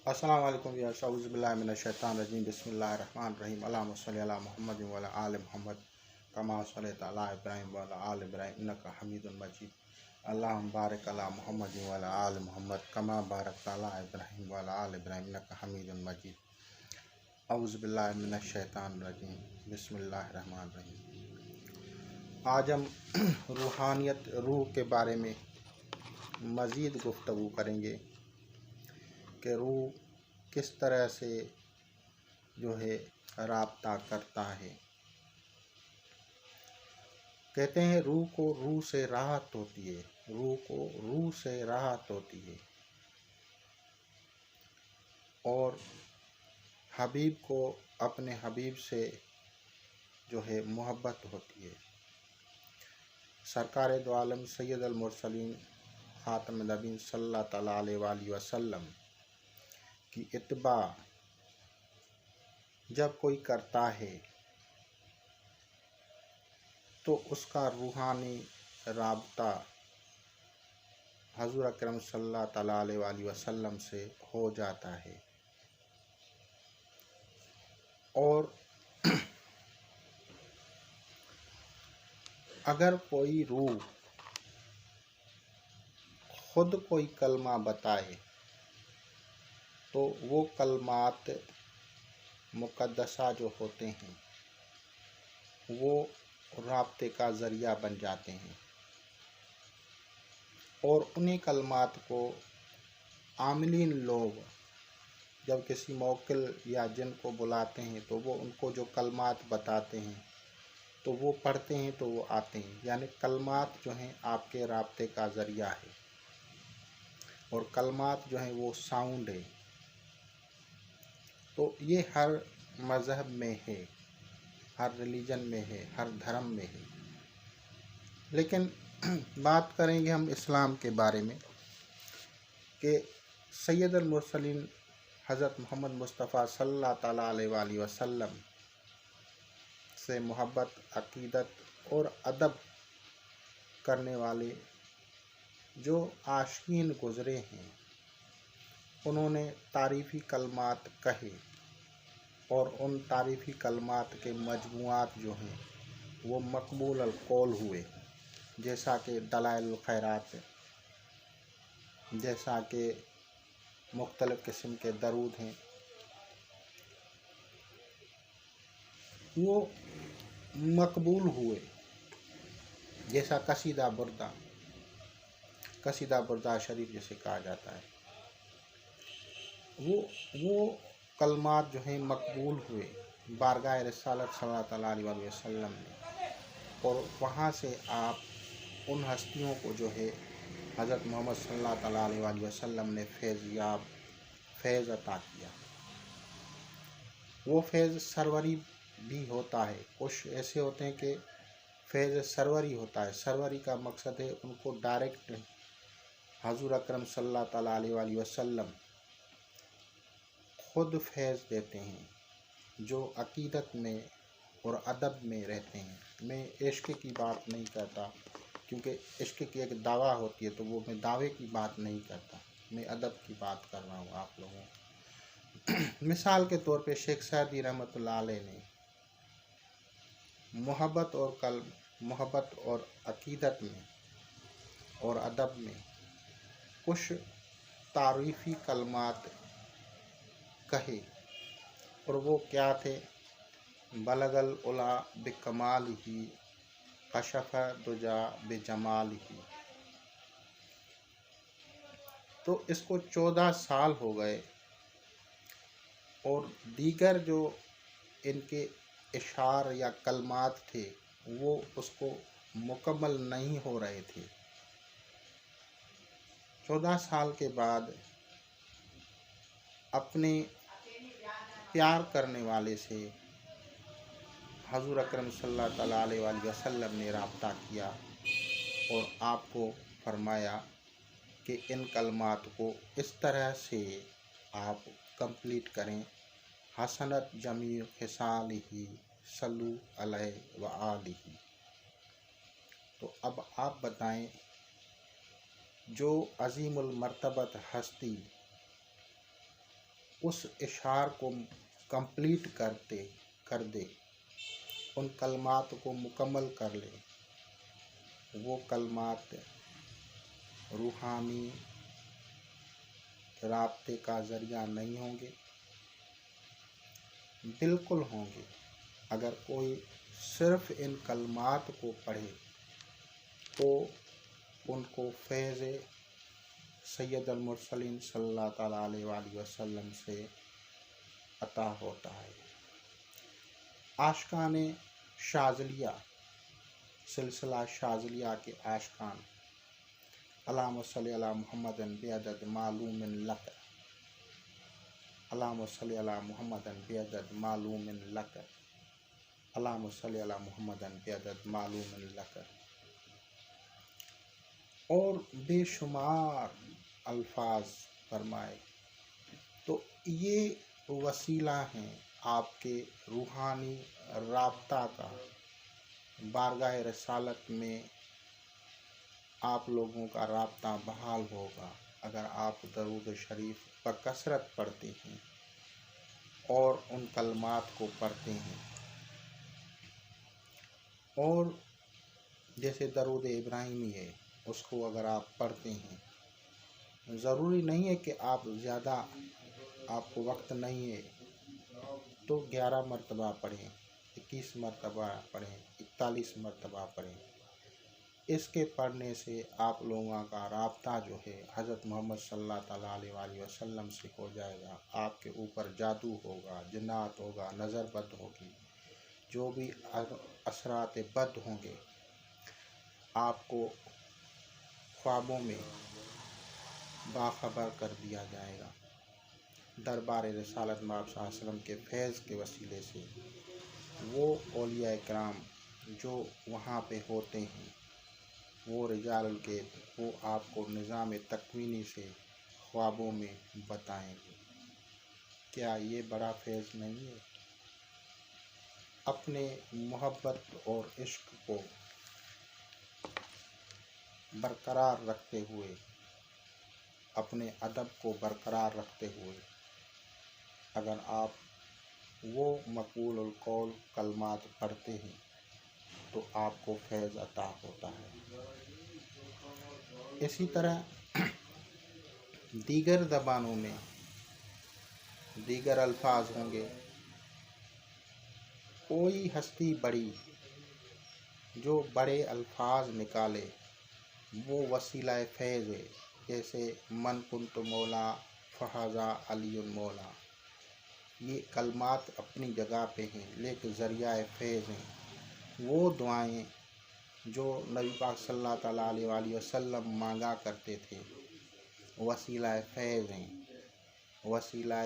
السلام علیکم یا اعوذ باللہ من الشیطان الرجیم بسم اللہ الرحمن الرحیم اللہم صلی علی محمد وعلی آل محمد کما صلیت علی ابراہیم وعلی آل ابراہیم انک حمید مجید اللہم بارک علی محمد وعلی آل محمد کما بارکت علی ابراہیم وعلی آل ابراہیم انک حمید مجید اعوذ باللہ من الشیطان الرجیم بسم اللہ الرحمن الرحیم۔ آج ہم روحانیت روح کے بارے میں مزید گفتگو کریں گے کہ روح کس طرح سے رابطہ کرتا ہے۔ کہتے ہیں روح کو روح سے راحت ہوتی ہے، روح کو روح سے راحت ہوتی ہے، اور حبیب کو اپنے حبیب سے محبت ہوتی ہے۔ سرکار دو عالم سید المرسلین خاتم النبیین صلی اللہ تعالیٰ علیہ وآلہ وسلم کی اتباع جب کوئی کرتا ہے تو اس کا روحانی رابطہ حضور اکرم صلی اللہ تعالیٰ علیہ وآلہ وسلم سے ہو جاتا ہے، اور اگر کوئی روح خود کوئی کلمہ بتائے تو وہ کلمات مقدسہ جو ہوتے ہیں وہ رابطے کا ذریعہ بن جاتے ہیں، اور انہی کلمات کو عاملین لوگ جب کسی موکل یا جن کو بلاتے ہیں تو وہ ان کو جو کلمات بتاتے ہیں تو وہ پڑھتے ہیں تو وہ آتے ہیں، یعنی کلمات جو ہیں آپ کے رابطے کا ذریعہ ہے، اور کلمات جو ہیں وہ ساؤنڈ ہے۔ تو یہ ہر مذہب میں ہے، ہر ریلیجن میں ہے، ہر دھرم میں ہے، لیکن بات کریں گے ہم اسلام کے بارے میں کہ سید المرسلین حضرت محمد مصطفیٰ صلی اللہ تعالیٰ علیہ وآلہ وسلم سے محبت، عقیدت اور ادب کرنے والے جو عاشقین گزرے ہیں انہوں نے تعریفی کلمات کہے، اور ان تعریفی کلمات کے مجموعات جو ہیں وہ مقبول القول ہوئے، جیسا کہ دلائل الخیرات، جیسا کہ مختلف قسم کے درود ہیں، وہ مقبول ہوئے، جیسا قصیدہ بردہ شریف جسے کہا جاتا ہے، وہ کلمات جو ہیں مقبول ہوئے بارگاہ رسالت صلی اللہ تعالیٰ علیہ وآلہ وسلم نے، اور وہاں سے آپ ان ہستیوں کو حضرت محمد صلی اللہ تعالیٰ علیہ وآلہ وسلم نے فیض عطا کیا۔ وہ فیض سروری بھی ہوتا ہے، کچھ ایسے ہوتے ہیں کہ فیض سروری ہوتا ہے، سروری کا مقصد ہے ان کو ڈائریکٹ حضور اکرم صلی اللہ تعالیٰ علیہ وآلہ وسلم خود فیض دیتے ہیں، جو عقیدت میں اور ادب میں رہتے ہیں۔ میں عشق کی بات نہیں کرتا، کیونکہ عشق کی ایک دعویٰ ہوتی ہے تو وہ میں دعوے کی بات نہیں کرتا، میں ادب کی بات کر رہا ہوں آپ لوگوں۔ مثال کے طور پہ شیخ سعدی رحمۃ اللہ علیہ نے محبت اور عقیدت میں اور ادب میں کچھ تعریفی کلمات کہے، اور وہ کیا تھے؟ بلغ العلا بکمالہ کشف دجا بجمالہ۔ تو اس کو 14 سال ہو گئے، اور دیگر جو ان کے اشعار یا کلمات تھے وہ اس کو مکمل نہیں ہو رہے تھے۔ 14 سال کے بعد اپنے پیار کرنے والے سے حضور اکرم صلی اللہ تعالیٰ علیہ وآلہ وسلم نے رابطہ کیا، اور آپ کو فرمایا کہ ان کلمات کو اس طرح سے آپ کمپلیٹ کریں: حسنت جمیع خصالہ صلو علیہ وآلہ۔ تو اب آپ بتائیں، جو عظیم المرتبت ہستی اس اشعار کو کمپلیٹ کر دے، ان کلمات کو مکمل کر لے، وہ کلمات روحانی رابطے کا ذریعہ نہیں ہوں گے؟ بالکل ہوں گے۔ اگر کوئی صرف ان کلمات کو پڑھے تو ان کو فیض سید المرسلین صلی اللہ تعالیٰ علیہ وآلہ وسلم سے عطا ہوتا ہے۔ عاشقان شاذلیہ، سلسلہ شاذلیہ کے عاشقان، اللہم صلی علی محمد بعدد معلوم لک، اللہم صلی علی محمد بعدد معلوم لک، اللہم صلی علی محمد بعدد معلوم لک، اور بے شمار الفاظ فرمائے۔ تو یہ وسیلہ ہیں آپ کے روحانی رابطہ کا۔ بارگاہ رسالت میں آپ لوگوں کا رابطہ بحال ہوگا اگر آپ درود شریف بکثرت پڑھتے ہیں اور ان کلمات کو پڑھتے ہیں۔ اور جیسے درود ابراہیمی ہے، اس کو اگر آپ پڑھتے ہیں، ضروری نہیں ہے کہ آپ زیادہ، آپ کو وقت نہیں ہے تو 11 مرتبہ پڑھیں، 21 مرتبہ پڑھیں، 41 مرتبہ پڑھیں۔ اس کے پڑھنے سے آپ لوگوں کا رابطہ جو ہے حضرت محمد صلی اللہ تعالیٰ علیہ وآلہ وسلم سے ہو جائے گا۔ آپ کے اوپر جادو ہوگا، جنات ہوگا، نظر بد ہوگی، جو بھی اثرات بد ہوں گے آپ کو خوابوں میں باخبر کر دیا جائے گا۔ دربار رسالت میں آپ صلی اللہ علیہ وسلم کے فیض کے وسیلے سے وہ اولیاء کرام جو وہاں پہ ہوتے ہیں، وہ رجال الغیب، وہ آپ کو نظام تکوینی سے خوابوں میں بتائیں گے۔ کیا یہ بڑا فیض نہیں ہے؟ اپنے محبت اور عشق کو برقرار رکھتے ہوئے، اپنے ادب کو برقرار رکھتے ہوئے، اگر آپ وہ مقبول القول کلمات پڑھتے ہیں تو آپ کو فیض عطا ہوتا ہے۔ اسی طرح دیگر زبانوں میں دیگر الفاظ ہوں گے۔ کوئی ہستی بڑی جو بڑے الفاظ نکالے وہ وسیلہ فیض ہے۔ جیسے من کنت مولا فہذا علی مولا، یہ کلمات اپنی جگہ پہ ہیں لیکن ذریعہ فیض ہیں۔ وہ دعائیں جو نبی پاک صلی اللہ تعالیٰ علیہ وآلہ وسلم مانگا کرتے تھے وسیلہ فیض ہیں، وسیلہ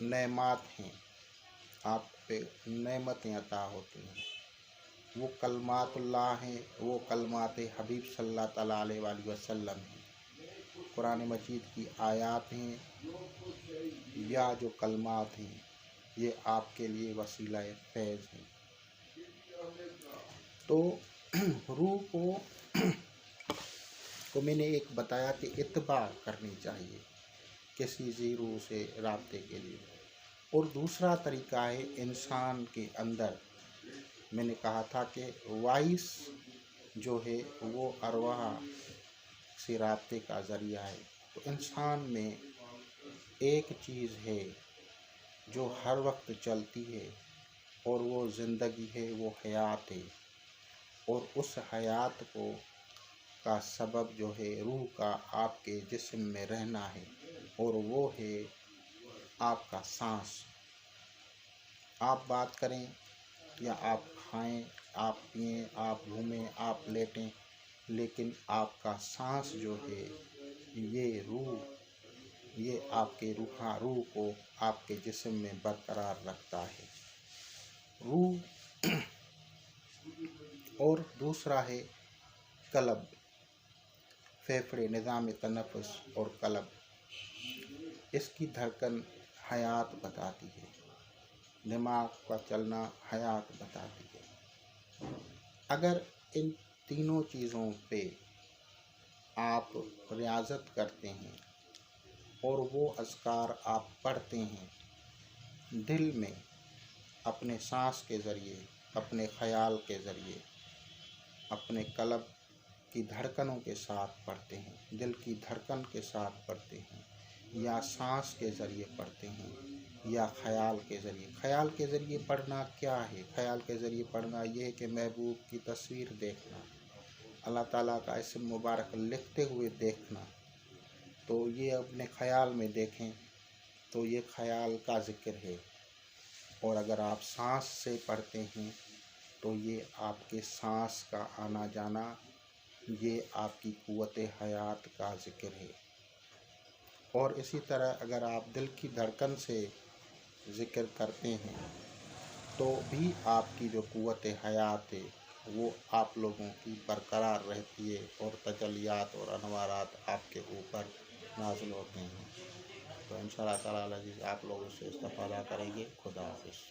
نعمات ہیں، آپ پہ نعمتیں عطا ہوتی ہیں۔ وہ کلمات اللہ ہیں، وہ کلمات حبیب صلی اللہ تعالیٰ علیہ وآلہ وسلم ہیں، قرآن مجید کی آیات ہیں، یا جو کلمات ہیں یہ آپ کے لیے وسیلہ فیض ہیں۔ تو روح کو میں نے ایک بتایا کہ اتباع کرنی چاہیے کسی ذی روح سے رابطے کے لیے۔ اور دوسرا طریقہ ہے انسان کے اندر، میں نے کہا تھا کہ وائس جو ہے وہ ارواح سے رابطے کا ذریعہ ہے۔ تو انسان میں ایک چیز ہے جو ہر وقت چلتی ہے اور وہ زندگی ہے، وہ حیات ہے، اور اس حیات کا سبب جو ہے روح کا آپ کے جسم میں رہنا ہے، اور وہ ہے آپ کا سانس۔ آپ بات کریں یا آپ کھائیں، آپ پئیں، آپ گھومیں، آپ لیٹیں، لیکن آپ کا سانس جو ہے یہ روح، یہ آپ کے روح کو آپ کے جسم میں برقرار رکھتا ہے۔ روح اور دوسرا ہے قلب، پھیپھڑے، نظام تنفس اور قلب، اس کی دھڑکن حیات بتاتی ہے، دماغ کا چلنا حیات بتاتی ہے۔ اگر ان تینوں چیزوں پہ آپ ریاضت کرتے ہیں اور وہ اذکار آپ پڑھتے ہیں دل میں اپنے سانس کے ذریعے، اپنے خیال کے ذریعے، اپنے قلب کی دھڑکنوں کے ساتھ پڑھتے ہیں، دل کی دھڑکن کے ساتھ پڑھتے ہیں، یا سانس کے ذریعے پڑھتے ہیں، یا خیال کے ذریعے۔ خیال کے ذریعے پڑھنا کیا ہے؟ خیال کے ذریعے پڑھنا یہ ہے کہ محبوب کی تصویر دیکھنا، اللہ تعالیٰ کا اسم مبارک لکھتے ہوئے دیکھنا، تو یہ اپنے خیال میں دیکھیں تو یہ خیال کا ذکر ہے۔ اور اگر آپ سانس سے پڑھتے ہیں تو یہ آپ کے سانس کا آنا جانا، یہ آپ کی قوت حیات کا ذکر ہے۔ اور اسی طرح اگر آپ دل کی دھڑکن سے ذکر کرتے ہیں تو بھی آپ کی جو قوت حیات ہے وہ آپ لوگوں کی برقرار رہتی ہے، اور تجلیات اور انوارات آپ کے اوپر نازل ہوتے ہیں۔ تو انشاءاللہ تعالیٰ عزیز آپ لوگ اس سے استفادہ کریں گے۔ خدا حافظ۔